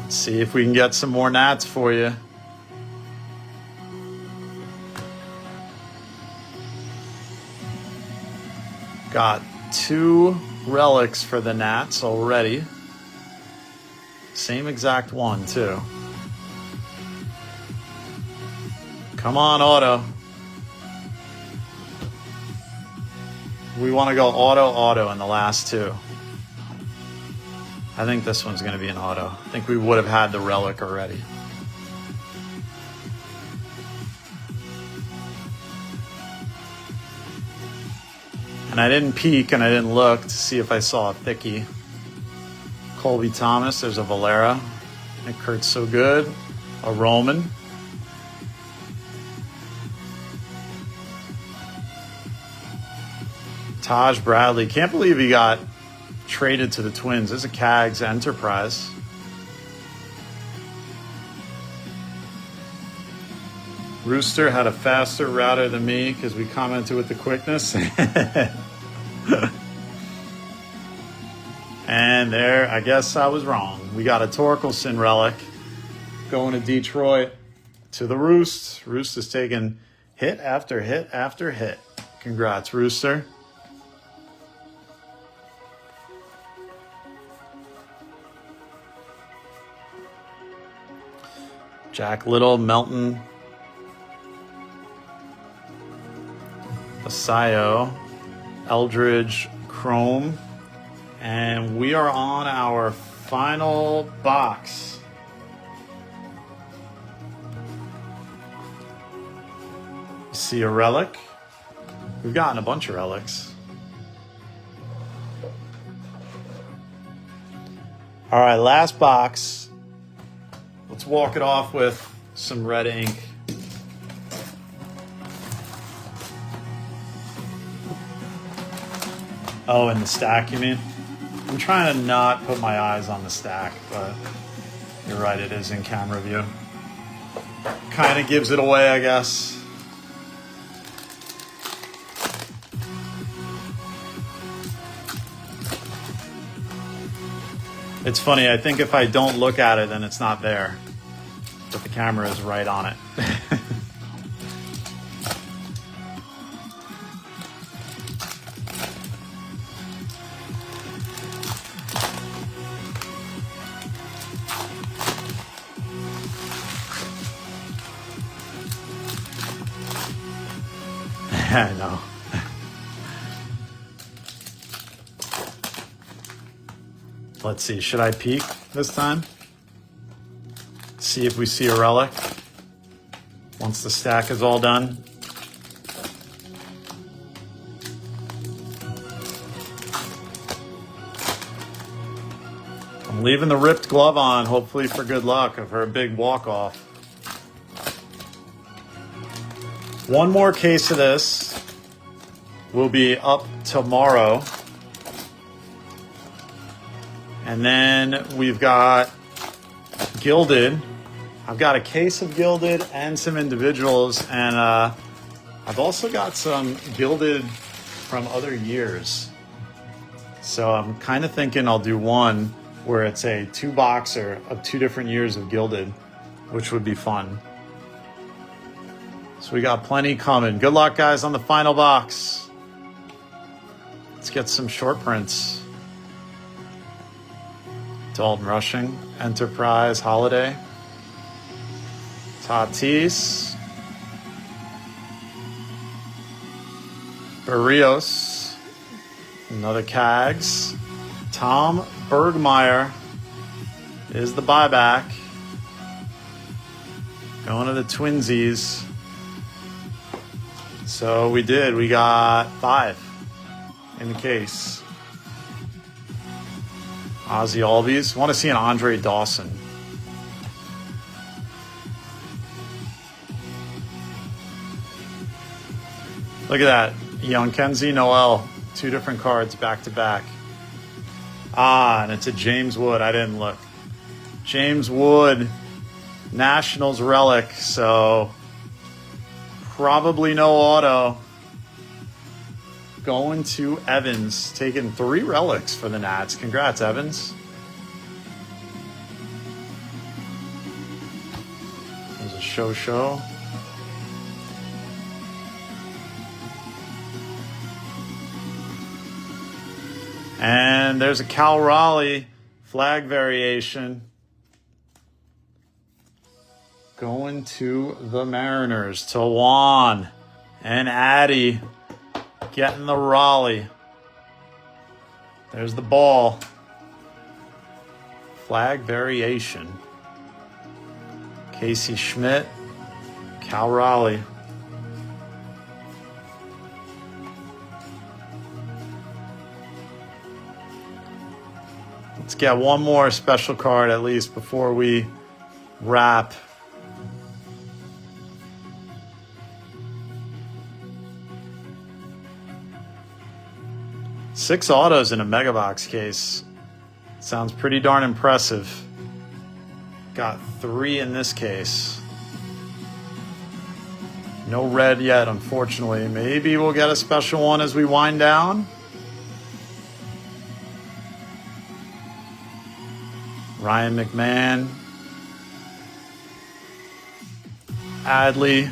Let's see if we can get some more Nats for you. Got 2 relics for the Nats already. Same exact one, too. Come on, auto. We want to go auto in the last 2. I think this one's going to be an auto. I think we would have had the relic already. And I didn't peek and I didn't look to see if I saw a thickie. Colby Thomas, there's a Valera. Nick Kurtz, so good. A Roman. Taj Bradley. Can't believe he got traded to the Twins. This is a Cags Enterprise. Rooster had a faster router than me because we commented with the quickness. And there, I guess I was wrong. We got a Torkelson relic going to Detroit, to the Roost. Roost is taking hit after hit after hit. Congrats, Rooster. Jack Little, Melton. Asayo, Eldridge, Chrome, and we are on our final box. See a relic. We've gotten a bunch of relics. All right, last box. Let's walk it off with some red ink. Oh, in the stack, you mean? I'm trying to not put my eyes on the stack, but you're right, it is in camera view. Kind of gives it away, I guess. It's funny, I think if I don't look at it, then it's not there. But the camera is right on it. I know. Let's see, should I peek this time? See if we see a relic once the stack is all done. I'm leaving the ripped glove on, hopefully for good luck, for a big walk-off. One more case of this will be up tomorrow. And then we've got Gilded. I've got a case of Gilded and some individuals. And I've also got some Gilded from other years. So I'm kind of thinking I'll do one where it's a 2-boxer of 2 different years of Gilded, which would be fun. So we got plenty coming. Good luck, guys, on the final box. Let's get some short prints. Dalton Rushing, Enterprise, Holiday, Tatis, Barrios, another Cags, Tom Bergmeyer is the buyback. Going to the Twinsies. So we got 5 in the case. Ozzy Albies. Want to see an Andre Dawson. Look at that. Young Kenzie Noel. 2 different cards back to back. And it's a James Wood. I didn't look. James Wood. Nationals relic. So probably no auto. Going to Evans, taking 3 relics for the Nats. Congrats, Evans. There's a show. And there's a Cal Raleigh flag variation. Going to the Mariners, to Juan and Addy. Getting the Raleigh. There's the ball. Flag variation. Casey Schmidt. Cal Raleigh. Let's get one more special card at least before we wrap. Six autos in a mega box case. Sounds pretty darn impressive. Got 3 in this case. No red yet, unfortunately. Maybe we'll get a special one as we wind down. Ryan McMahon. Adley.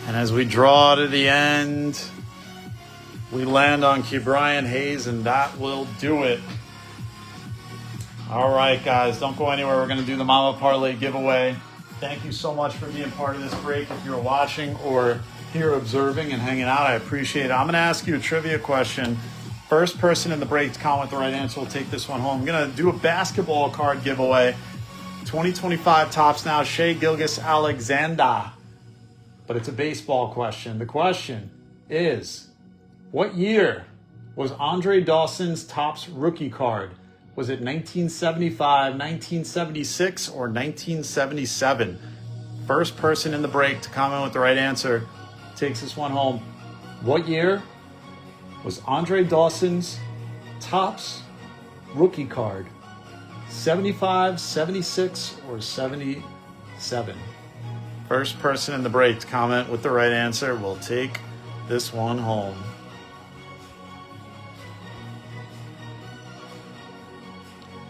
And as we draw to the end, we land on Ke'Bryan Hayes, and that will do it. All right, guys, don't go anywhere. We're going to do the Mama Parlay giveaway. Thank you so much for being part of this break. If you're watching or here observing and hanging out. I appreciate it. I'm going to ask you a trivia question. First person in the break to comment the right answer will take this one home. I'm going to do a basketball card giveaway. 2025 Topps Now, Shea Gilgeous-Alexander. But it's a baseball question. The question is, what year was Andre Dawson's Topps rookie card? Was it 1975, 1976, or 1977? First person in the break to comment with the right answer takes this one home. What year was Andre Dawson's Topps rookie card? 75, 76, or 77? First person in the break to comment with the right answer will take this one home.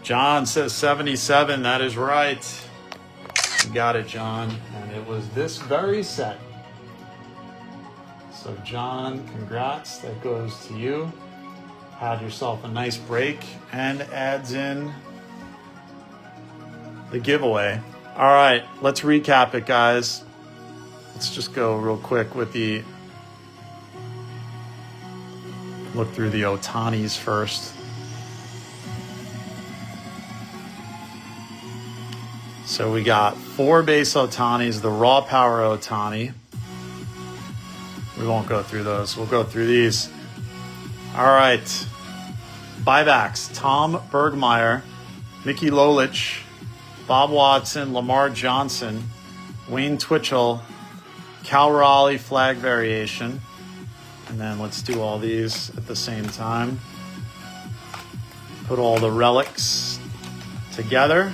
John says 77. That is right. You got it, John. And it was this very set. So, John, congrats. That goes to you. Had yourself a nice break and adds in the giveaway. All right, let's recap it, guys. Let's just go real quick with the look through the Ohtanis first. So we got 4 base Ohtanis, the raw power Ohtani. We won't go through those. We'll go through these. All right. Buybacks: Tom Bergmeyer, Mickey Lolich, Bob Watson, Lamar Johnson, Wayne Twitchell, Cal Raleigh flag variation. And then let's do all these at the same time. Put all the relics together.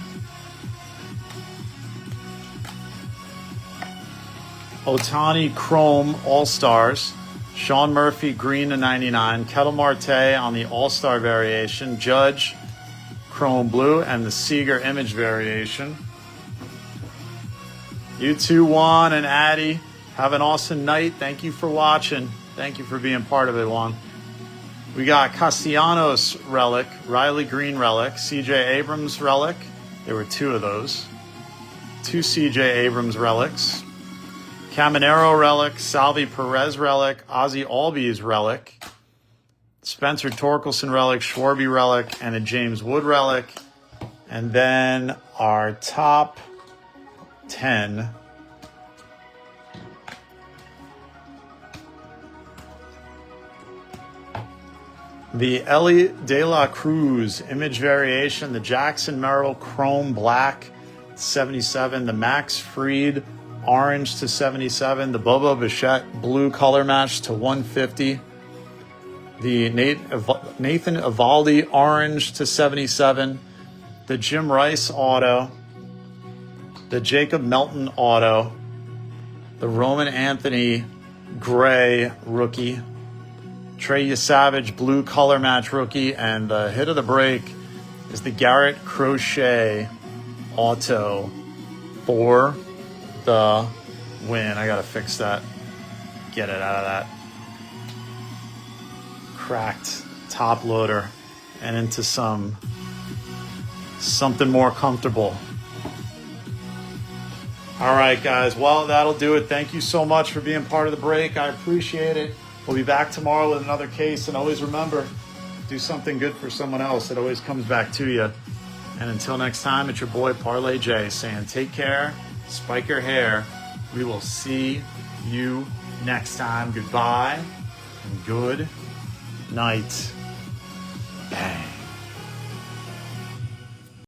Ohtani Chrome All-Stars, Sean Murphy Green to 99, Ketel Marte on the All-Star variation, Judge Chrome Blue, and the Seager Image variation. You two, Juan and Addy, have an awesome night. Thank you for watching. Thank you for being part of it, Juan. We got Castellanos relic, Riley Green relic, CJ Abrams relic. There were 2 of those. 2 CJ Abrams relics. Caminero relic, Salvi Perez relic, Ozzie Albies relic, Spencer Torkelson relic, Schwarby relic, and a James Wood relic. And then our top 10. The Ellie De La Cruz image variation, the Jackson Merrill Chrome Black 77, the Max Fried Orange to 77, the Bobo Bichette Blue color match to 150, the Nathan Evaldi Orange to 77, the Jim Rice Auto, the Jacob Melton Auto, the Roman Anthony Gray Rookie, Trey Savage Blue color match Rookie, and the hit of the break is the Garrett Crochet Auto for the win. I gotta fix that. Get it out of that cracked top loader and into something more comfortable. All right, guys. Well, that'll do it. Thank you so much for being part of the break. I appreciate it. We'll be back tomorrow with another case. And always remember, do something good for someone else. It always comes back to you. And until next time, it's your boy Parlay J saying take care, spike your hair. We will see you next time. Goodbye and good night.